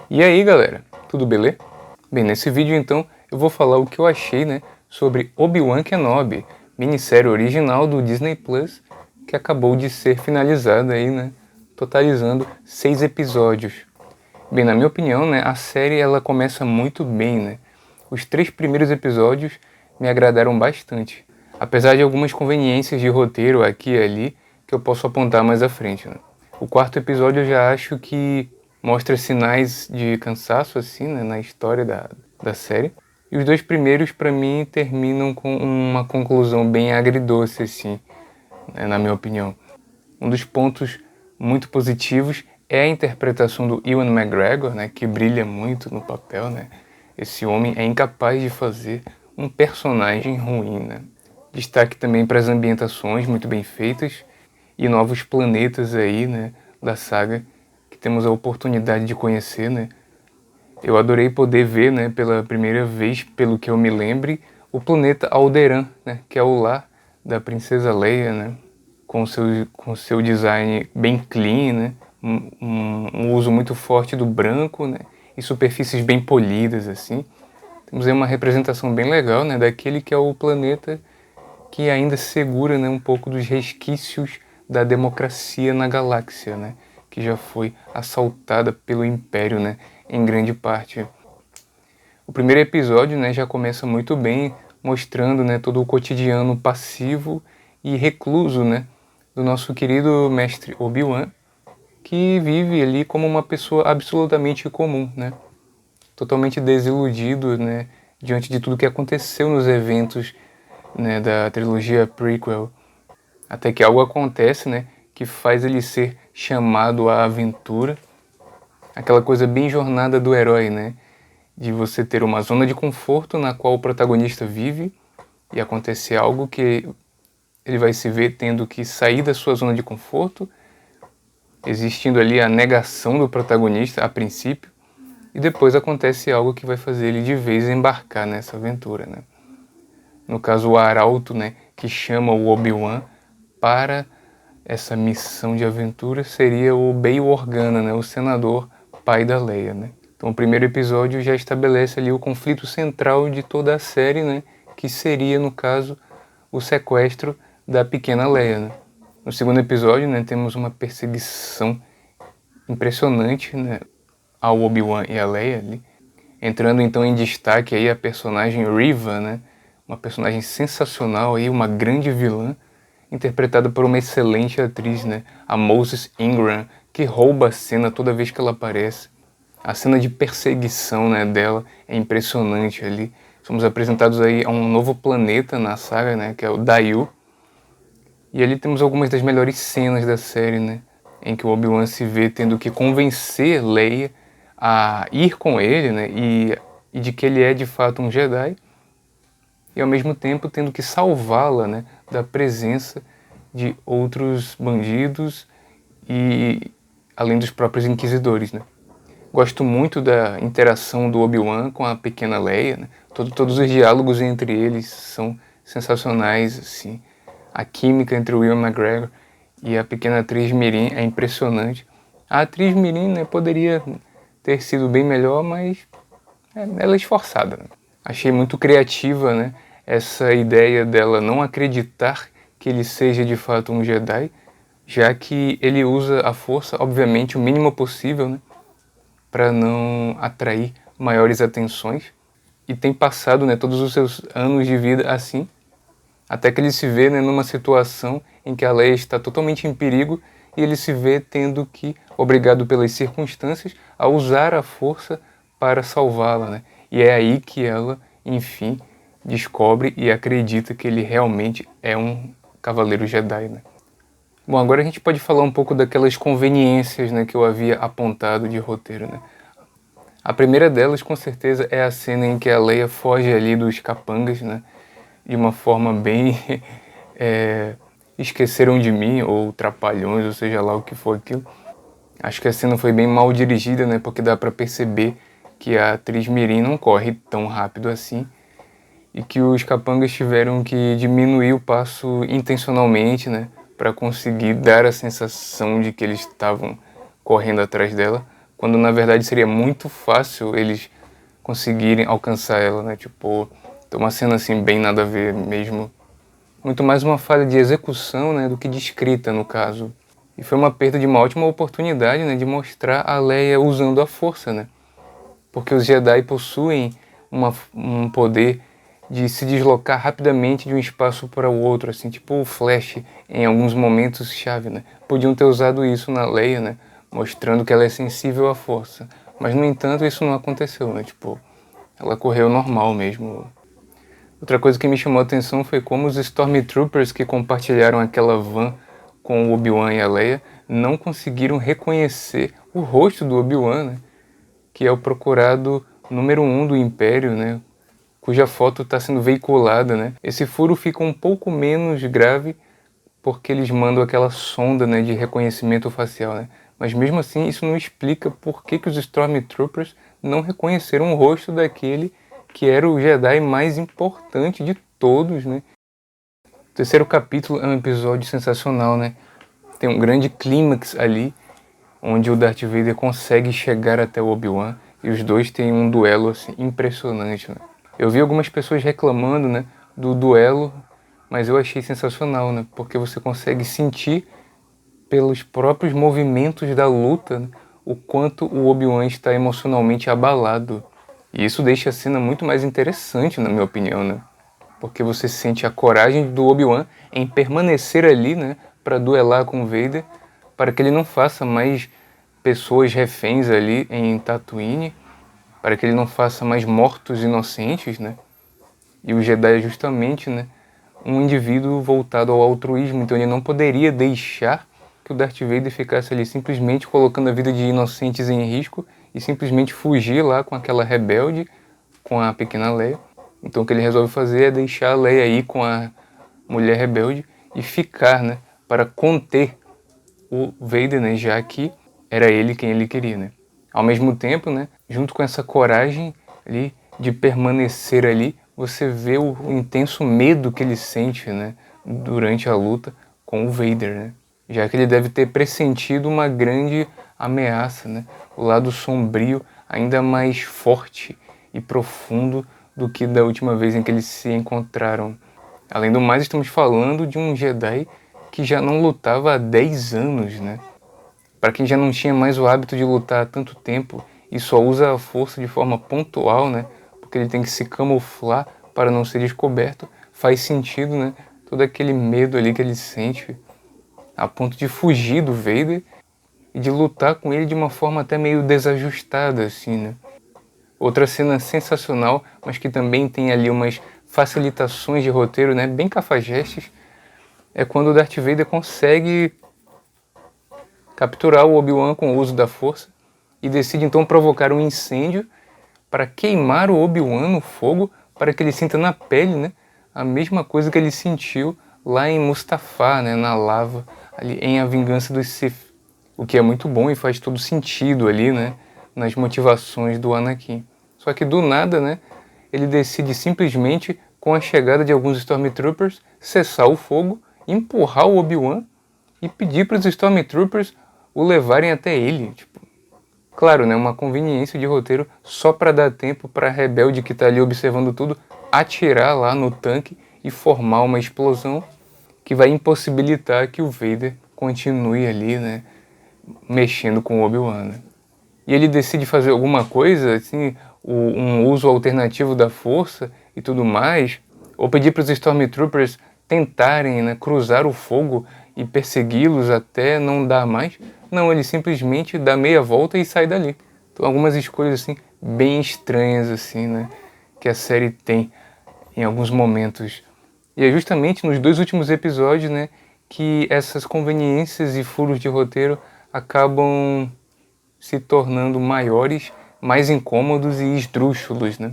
E aí galera, tudo beleza? Bem, nesse vídeo então eu vou falar o que eu achei, sobre Obi-Wan Kenobi, minissérie original do Disney Plus, que acabou de ser finalizada aí, totalizando 6 episódios. Bem, na minha opinião, a série ela começa muito bem, Os 3 primeiros episódios me agradaram bastante, apesar de algumas conveniências de roteiro aqui e ali que eu posso apontar mais à frente, O quarto episódio eu já acho que mostra sinais de cansaço, assim, na história da série. E os 2 primeiros, para mim, terminam com uma conclusão bem agridoce, assim, na minha opinião. Um dos pontos muito positivos é a interpretação do Ewan McGregor, que brilha muito no papel, Esse homem é incapaz de fazer um personagem ruim, Destaque também para as ambientações muito bem feitas e novos planetas aí, da saga que temos a oportunidade de conhecer, Eu adorei poder ver, pela primeira vez, pelo que eu me lembre, o planeta Alderaan, que é o lar da princesa Leia, com seu design bem clean, um uso muito forte do branco, e superfícies bem polidas, assim. Temos aí uma representação bem legal, daquele que é o planeta que ainda segura, um pouco dos resquícios da democracia na galáxia, que já foi assaltada pelo Império, em grande parte. O primeiro episódio, já começa muito bem, mostrando, todo o cotidiano passivo e recluso, do nosso querido mestre Obi-Wan, que vive ali como uma pessoa absolutamente comum, totalmente desiludido, diante de tudo que aconteceu nos eventos, da trilogia prequel, até que algo acontece, que faz ele ser chamado à aventura, aquela coisa bem jornada do herói, de você ter uma zona de conforto na qual o protagonista vive e acontecer algo que ele vai se ver tendo que sair da sua zona de conforto, existindo ali a negação do protagonista a princípio, e depois acontece algo que vai fazer ele de vez embarcar nessa aventura, No caso, o Arauto, que chama o Obi-Wan para essa missão de aventura seria o Bail Organa, o senador pai da Leia, Então o primeiro episódio já estabelece ali o conflito central de toda a série, que seria, no caso, o sequestro da pequena Leia, No segundo episódio, temos uma perseguição impressionante, ao Obi-Wan e a Leia ali, entrando então em destaque aí a personagem Riva, uma personagem sensacional aí, uma grande vilã, interpretada por uma excelente atriz, a Moses Ingram, que rouba a cena toda vez que ela aparece. A cena de perseguição, dela é impressionante ali. Somos apresentados aí a um novo planeta na saga, que é o Daiyu. E ali temos algumas das melhores cenas da série, em que o Obi-Wan se vê tendo que convencer Leia a ir com ele, e de que ele é de fato um Jedi, e ao mesmo tempo tendo que salvá-la, da presença de outros bandidos e além dos próprios inquisidores, Gosto muito da interação do Obi-Wan com a pequena Leia, Todos os diálogos entre eles são sensacionais, assim. A química entre o Ewan McGregor e a pequena atriz Mirim é impressionante. A atriz Mirim, poderia ter sido bem melhor, mas ela é esforçada. Achei muito criativa, essa ideia dela não acreditar que ele seja de fato um Jedi, já que ele usa a força, obviamente, o mínimo possível, para não atrair maiores atenções, e tem passado, todos os seus anos de vida assim, até que ele se vê, numa situação em que a Leia está totalmente em perigo e ele se vê tendo que, obrigado pelas circunstâncias, a usar a força para salvá-la, E é aí que ela, enfim, descobre e acredita que ele realmente é um cavaleiro Jedi, Bom, agora a gente pode falar um pouco daquelas conveniências, que eu havia apontado de roteiro, A primeira delas, com certeza, é a cena em que a Leia foge ali dos capangas, de uma forma bem esqueceram de mim, ou trapalhões, ou seja lá o que for aquilo. Acho que a cena foi bem mal dirigida, porque dá pra perceber que a atriz Mirim não corre tão rápido assim, e que os capangas tiveram que diminuir o passo intencionalmente, para conseguir dar a sensação de que eles estavam correndo atrás dela, quando na verdade seria muito fácil eles conseguirem alcançar ela, né? Tipo, tem uma cena assim bem nada a ver mesmo. Muito mais uma falha de execução, né, do que de escrita, no caso. E foi uma perda de uma ótima oportunidade, né, de mostrar a Leia usando a força, né? Porque os Jedi possuem um poder de se deslocar rapidamente de um espaço para o outro, assim, tipo o Flash em alguns momentos chave, né? Podiam ter usado isso na Leia, né? Mostrando que ela é sensível à força. Mas, no entanto, isso não aconteceu, né? Tipo, ela correu normal mesmo. Outra coisa que me chamou a atenção foi como os Stormtroopers que compartilharam aquela van com o Obi-Wan e a Leia não conseguiram reconhecer o rosto do Obi-Wan, né? Que é o procurado número 1 do Império, né? Cuja foto está sendo veiculada, né? Esse furo fica um pouco menos grave porque eles mandam aquela sonda, né, de reconhecimento facial, né? Mas mesmo assim isso não explica por que os Stormtroopers não reconheceram o rosto daquele que era o Jedi mais importante de todos, né? O terceiro capítulo é um episódio sensacional, né? Tem um grande clímax ali, onde o Darth Vader consegue chegar até o Obi-Wan e os dois têm um duelo assim, impressionante, né? Eu vi algumas pessoas reclamando, né, do duelo, mas eu achei sensacional, né? Porque você consegue sentir pelos próprios movimentos da luta, né, o quanto o Obi-Wan está emocionalmente abalado. E isso deixa a cena muito mais interessante, na minha opinião, né? Porque você sente a coragem do Obi-Wan em permanecer ali, né, para duelar com o Vader, para que ele não faça mais pessoas reféns ali em Tatooine, para que ele não faça mais mortos inocentes, né? E o Jedi é justamente, né, um indivíduo voltado ao altruísmo, então ele não poderia deixar que o Darth Vader ficasse ali simplesmente colocando a vida de inocentes em risco e simplesmente fugir lá com aquela rebelde, com a pequena Leia. Então o que ele resolve fazer é deixar a Leia aí com a mulher rebelde e ficar, né, para conter o Vader, né, já que era ele quem ele queria, né. Ao mesmo tempo, né, junto com essa coragem ali de permanecer ali, você vê o intenso medo que ele sente, né, durante a luta com o Vader, né, já que ele deve ter pressentido uma grande ameaça, né, o lado sombrio ainda mais forte e profundo do que da última vez em que eles se encontraram. Além do mais, estamos falando de um Jedi que já não lutava há 10 anos, né? Para quem já não tinha mais o hábito de lutar há tanto tempo e só usa a força de forma pontual, né? Porque ele tem que se camuflar para não ser descoberto, faz sentido, né? Todo aquele medo ali que ele sente, a ponto de fugir do Vader e de lutar com ele de uma forma até meio desajustada, assim, né? Outra cena sensacional, mas que também tem ali umas facilitações de roteiro, né, bem cafajestes, é quando o Darth Vader consegue capturar o Obi-Wan com o uso da força e decide então provocar um incêndio para queimar o Obi-Wan no fogo para que ele sinta na pele, né, a mesma coisa que ele sentiu lá em Mustafar, né, na lava, ali em A Vingança dos Sith. O que é muito bom e faz todo sentido ali, né, nas motivações do Anakin. Só que do nada, né, ele decide simplesmente, com a chegada de alguns Stormtroopers, cessar o fogo, empurrar o Obi-Wan e pedir para os Stormtroopers o levarem até ele. Tipo, claro, né, uma conveniência de roteiro só para dar tempo para a rebelde que está ali observando tudo atirar lá no tanque e formar uma explosão que vai impossibilitar que o Vader continue ali, né, mexendo com o Obi-Wan, né? E ele decide fazer alguma coisa, assim, um uso alternativo da força e tudo mais, ou pedir para os Stormtroopers tentarem, né, cruzar o fogo e persegui-los até não dar mais. Não, ele simplesmente dá meia volta e sai dali. Então algumas escolhas assim bem estranhas assim, né, que a série tem em alguns momentos. E é justamente nos dois últimos episódios, né, que essas conveniências e furos de roteiro acabam se tornando maiores, mais incômodos e esdrúxulos, né?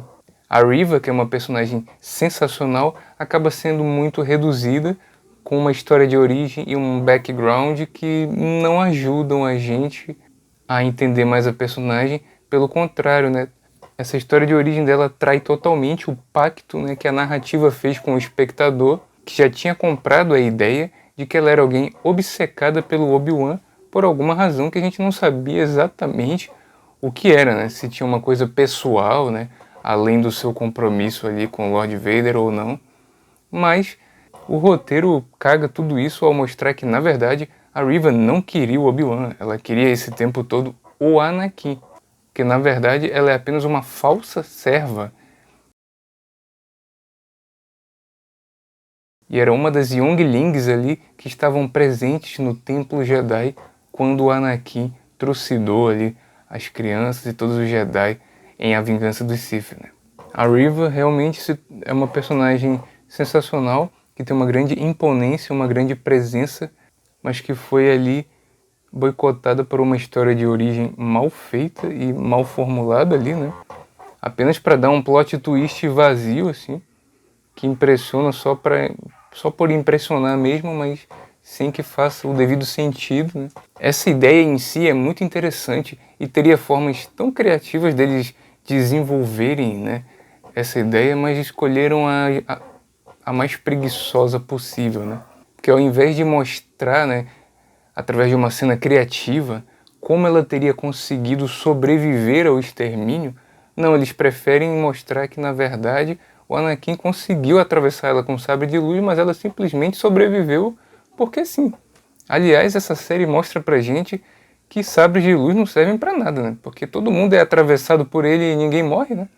A Riva, que é uma personagem sensacional, acaba sendo muito reduzida, com uma história de origem e um background que não ajudam a gente a entender mais a personagem. Pelo contrário, né? Essa história de origem dela trai totalmente o pacto, né, que a narrativa fez com o espectador, que já tinha comprado a ideia de que ela era alguém obcecada pelo Obi-Wan por alguma razão que a gente não sabia exatamente o que era, né? Se tinha uma coisa pessoal, né? Além do seu compromisso ali com o Lord Vader ou não. Mas o roteiro caga tudo isso ao mostrar que, na verdade, a Reva não queria o Obi-Wan. Ela queria esse tempo todo o Anakin. Que, na verdade, ela é apenas uma falsa serva. E era uma das Younglings ali que estavam presentes no Templo Jedi quando o Anakin trucidou ali as crianças e todos os Jedi em A Vingança dos Sith, né? A Reva realmente é uma personagem sensacional, que tem uma grande imponência, uma grande presença, mas que foi ali boicotada por uma história de origem mal feita e mal formulada ali, né? Apenas para dar um plot twist vazio, assim, que impressiona só por impressionar mesmo, mas sem que faça o devido sentido, né? Essa ideia em si é muito interessante e teria formas tão criativas deles desenvolverem, né, essa ideia, mas escolheram a mais preguiçosa possível, né? Porque ao invés de mostrar, né, através de uma cena criativa, como ela teria conseguido sobreviver ao extermínio, não, eles preferem mostrar que, na verdade, o Anakin conseguiu atravessar ela com um sabre de luz, mas ela simplesmente sobreviveu porque sim. Aliás, essa série mostra pra gente que sabres de luz não servem pra nada, né? Porque todo mundo é atravessado por ele e ninguém morre, né?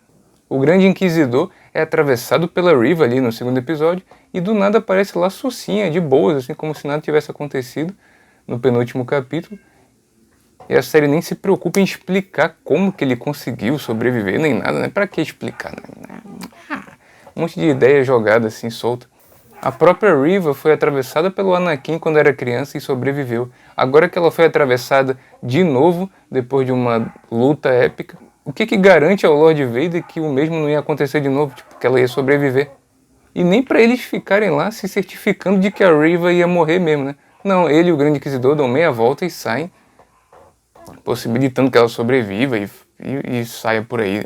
O Grande Inquisidor é atravessado pela Reva ali no segundo episódio e do nada aparece lá sucinha, de boas, assim como se nada tivesse acontecido no penúltimo capítulo. E a série nem se preocupa em explicar como que ele conseguiu sobreviver, nem nada, né? Pra que explicar, né? Um monte de ideia jogada assim, solta. A própria Reva foi atravessada pelo Anakin quando era criança e sobreviveu. Agora que ela foi atravessada de novo, depois de uma luta épica, o que garante ao Lord Vader que o mesmo não ia acontecer de novo, tipo, que ela ia sobreviver? E nem para eles ficarem lá se certificando de que a Reva ia morrer mesmo, né? Não, ele e o Grande Inquisidor dão meia volta e saem, possibilitando que ela sobreviva e saia por aí.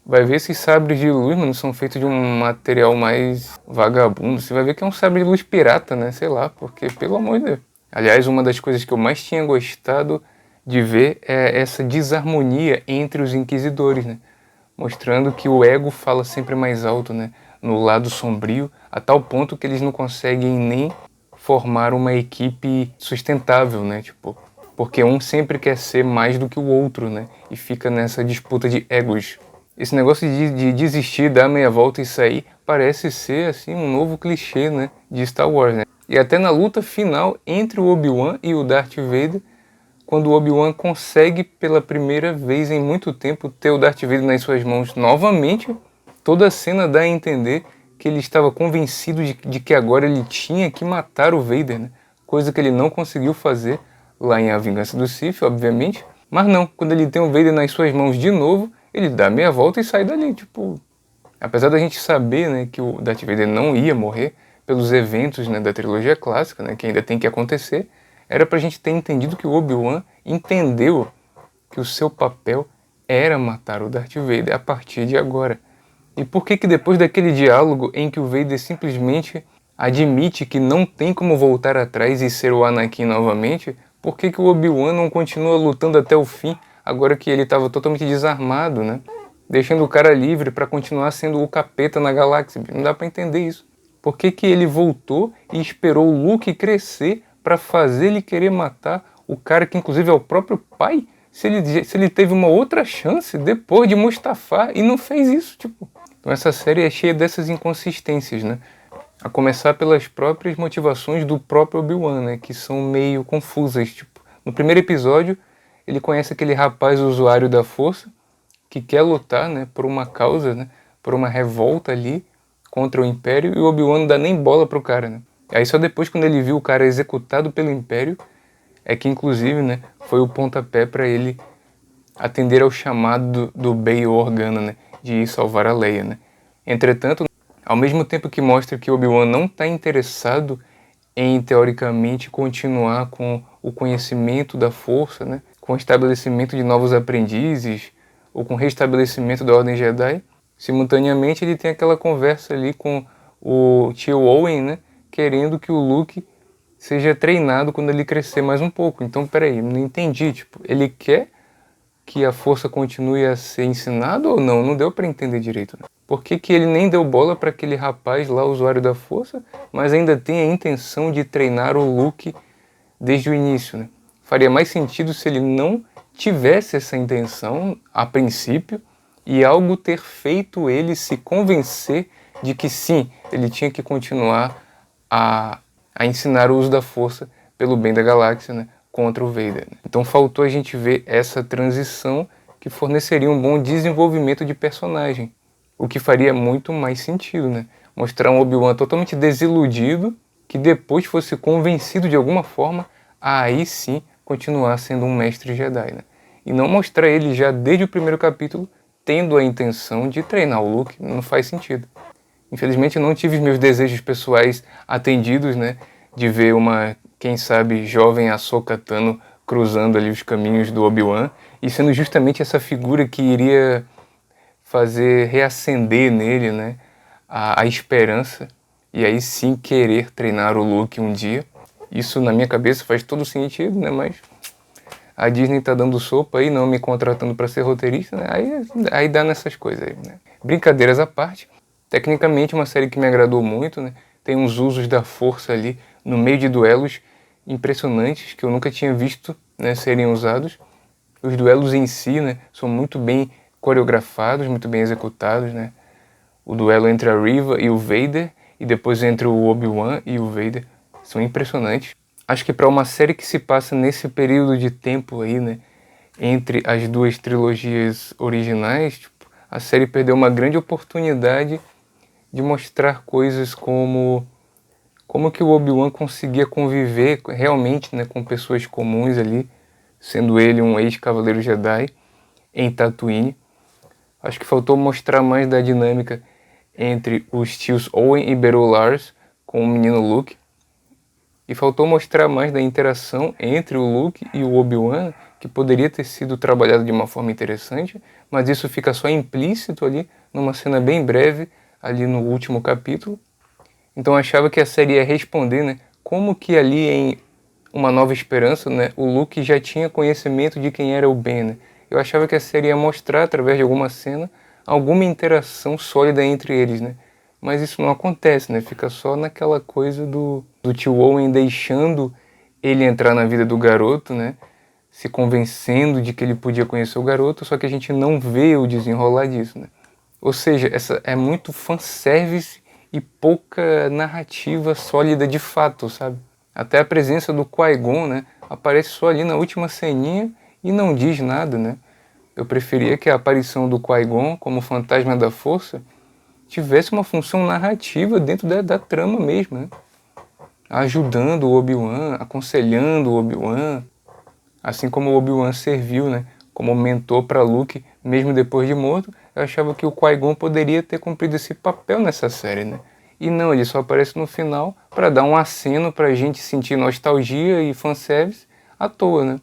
Vai ver esses sabres de luz, mano, são feitos de um material mais vagabundo. Você vai ver que é um sabre de luz pirata, né? Sei lá, porque, pelo amor de Deus. Aliás, uma das coisas que eu mais tinha gostado de ver é essa desarmonia entre os inquisidores, né? Mostrando que o ego fala sempre mais alto, né? No lado sombrio, a tal ponto que eles não conseguem nem formar uma equipe sustentável, né? Tipo, porque um sempre quer ser mais do que o outro, né? E fica nessa disputa de egos. Esse negócio de desistir, dar meia volta e sair, parece ser assim um novo clichê, né, de Star Wars, né? E até na luta final entre o Obi-Wan e o Darth Vader, quando o Obi-Wan consegue pela primeira vez em muito tempo ter o Darth Vader nas suas mãos novamente, toda a cena dá a entender que ele estava convencido de que agora ele tinha que matar o Vader, né? Coisa que ele não conseguiu fazer lá em A Vingança do Sith, obviamente. Mas não, quando ele tem o Vader nas suas mãos de novo, ele dá meia volta e sai dali, tipo... Apesar da gente saber, né, que o Darth Vader não ia morrer pelos eventos, né, da trilogia clássica, né, que ainda tem que acontecer, era pra gente ter entendido que o Obi-Wan entendeu que o seu papel era matar o Darth Vader a partir de agora. E por que depois daquele diálogo em que o Vader simplesmente admite que não tem como voltar atrás e ser o Anakin novamente, por que o Obi-Wan não continua lutando até o fim, agora que ele estava totalmente desarmado, né? Deixando o cara livre para continuar sendo o capeta na galáxia. Não dá para entender isso. Por que ele voltou e esperou o Luke crescer para fazer ele querer matar o cara que inclusive é o próprio pai? Se ele teve uma outra chance depois de Mustafar e não fez isso, tipo... Então essa série é cheia dessas inconsistências, né? A começar pelas próprias motivações do próprio Obi-Wan, né? Que são meio confusas, tipo... No primeiro episódio, ele conhece aquele rapaz usuário da força que quer lutar, né, por uma causa, né, por uma revolta ali contra o Império, e o Obi-Wan não dá nem bola pro cara, né? Aí só depois, quando ele viu o cara executado pelo Império, é que inclusive, né, foi o pontapé para ele atender ao chamado do Bail Organa, né, de ir salvar a Leia, né? Entretanto, ao mesmo tempo que mostra que Obi-Wan não está interessado em, teoricamente, continuar com o conhecimento da força, né, com o estabelecimento de novos aprendizes, ou com o restabelecimento da Ordem Jedi, simultaneamente ele tem aquela conversa ali com o tio Owen, né, querendo que o Luke seja treinado quando ele crescer mais um pouco. Então, peraí, não entendi, tipo, ele quer que a força continue a ser ensinada ou não? Não deu para entender direito, né? Por que que ele nem deu bola para aquele rapaz lá, usuário da força, mas ainda tem a intenção de treinar o Luke desde o início, né? Faria mais sentido se ele não tivesse essa intenção a princípio e algo ter feito ele se convencer de que sim, ele tinha que continuar a ensinar o uso da força pelo bem da galáxia, né, contra o Vader, né? Então faltou a gente ver essa transição que forneceria um bom desenvolvimento de personagem, o que faria muito mais sentido, né? Mostrar um Obi-Wan totalmente desiludido, que depois fosse convencido de alguma forma a aí sim continuar sendo um mestre Jedi, né? E não mostrar ele já desde o primeiro capítulo tendo a intenção de treinar o Luke, não faz sentido. Infelizmente não tive os meus desejos pessoais atendidos, né? De ver uma, quem sabe, jovem Ahsoka Tano cruzando ali os caminhos do Obi-Wan e sendo justamente essa figura que iria fazer reacender nele, né, a esperança e aí sim querer treinar o Luke um dia. Isso na minha cabeça faz todo sentido, né, mas a Disney tá dando sopa aí, não me contratando para ser roteirista, né, aí dá nessas coisas aí, né. Brincadeiras à parte, tecnicamente uma série que me agradou muito, né, tem uns usos da força ali no meio de duelos impressionantes que eu nunca tinha visto, né, serem usados. Os duelos em si, né, são muito bem coreografados, muito bem executados, né? O duelo entre a Reva e o Vader e depois entre o Obi-Wan e o Vader são impressionantes. Acho que para uma série que se passa nesse período de tempo aí, né, entre as duas trilogias originais, tipo, a série perdeu uma grande oportunidade de mostrar coisas como que o Obi-Wan conseguia conviver realmente, né, com pessoas comuns ali, sendo ele um ex-cavaleiro Jedi em Tatooine. Acho que faltou mostrar mais da dinâmica entre os tios Owen e Beru Lars com o menino Luke. E faltou mostrar mais da interação entre o Luke e o Obi-Wan, que poderia ter sido trabalhado de uma forma interessante, mas isso fica só implícito ali, numa cena bem breve, ali no último capítulo. Então eu achava que a série ia responder, né, como que ali em Uma Nova Esperança, né, o Luke já tinha conhecimento de quem era o Ben, né? Eu achava que a série ia mostrar, através de alguma cena, alguma interação sólida entre eles, né? Mas isso não acontece, né? Fica só naquela coisa do tio Owen deixando ele entrar na vida do garoto, né? Se convencendo de que ele podia conhecer o garoto, só que a gente não vê o desenrolar disso, né? Ou seja, essa é muito fanservice e pouca narrativa sólida de fato, sabe? Até a presença do Qui-Gon, né, aparece só ali na última ceninha e não diz nada, né? Eu preferia que a aparição do Qui-Gon como fantasma da força tivesse uma função narrativa dentro da trama mesmo, né? Ajudando o Obi-Wan, aconselhando o Obi-Wan, assim como o Obi-Wan serviu, né, como mentor para Luke mesmo depois de morto. Eu achava que o Qui-Gon poderia ter cumprido esse papel nessa série, né? E não, ele só aparece no final para dar um aceno para a gente sentir nostalgia e fanservice à toa, né?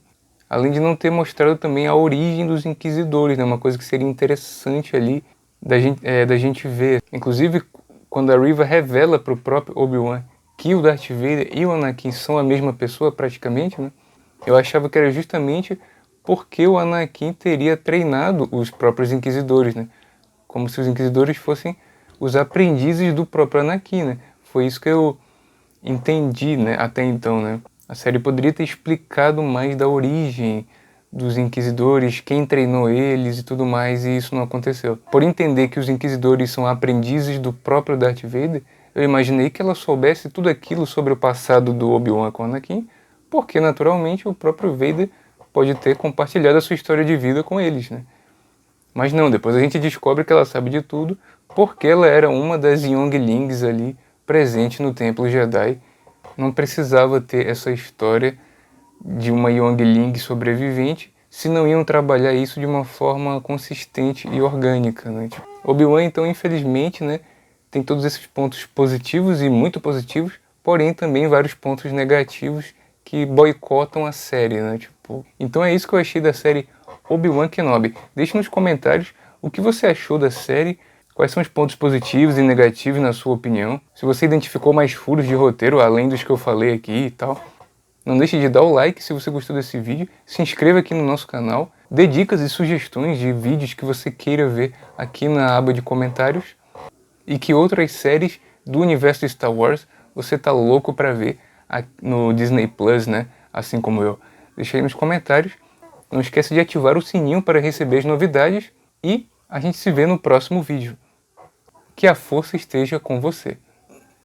Além de não ter mostrado também a origem dos Inquisidores, né? Uma coisa que seria interessante ali da gente ver. Inclusive, quando a Reva revela para o próprio Obi-Wan que o Darth Vader e o Anakin são a mesma pessoa praticamente, né? Eu achava que era justamente porque o Anakin teria treinado os próprios Inquisidores, né? Como se os Inquisidores fossem os aprendizes do próprio Anakin, né? Foi isso que eu entendi, né, até então, né? A série poderia ter explicado mais da origem dos Inquisidores, quem treinou eles e tudo mais, e isso não aconteceu. Por entender que os Inquisidores são aprendizes do próprio Darth Vader, eu imaginei que ela soubesse tudo aquilo sobre o passado do Obi-Wan com o Anakin, porque naturalmente o próprio Vader pode ter compartilhado a sua história de vida com eles, né? Mas não, depois a gente descobre que ela sabe de tudo porque ela era uma das Younglings ali presente no Templo Jedi. Não precisava ter essa história de uma Youngling sobrevivente se não iam trabalhar isso de uma forma consistente e orgânica, né? Tipo, Obi-Wan, então, infelizmente, né, tem todos esses pontos positivos e muito positivos, porém também vários pontos negativos que boicotam a série, né? Tipo, então é isso que eu achei da série Obi-Wan Kenobi. Deixe nos comentários o que você achou da série, quais são os pontos positivos e negativos na sua opinião, se você identificou mais furos de roteiro além dos que eu falei aqui e tal. Não deixe de dar o like se você gostou desse vídeo, se inscreva aqui no nosso canal, Dê dicas e sugestões de vídeos que você queira ver aqui na aba de comentários e que outras séries do universo Star Wars você tá louco para ver no Disney Plus, né? Assim como eu. Deixa aí nos comentários. Não esqueça de ativar o sininho para receber as novidades e a gente se vê no próximo vídeo. Que a força esteja com você.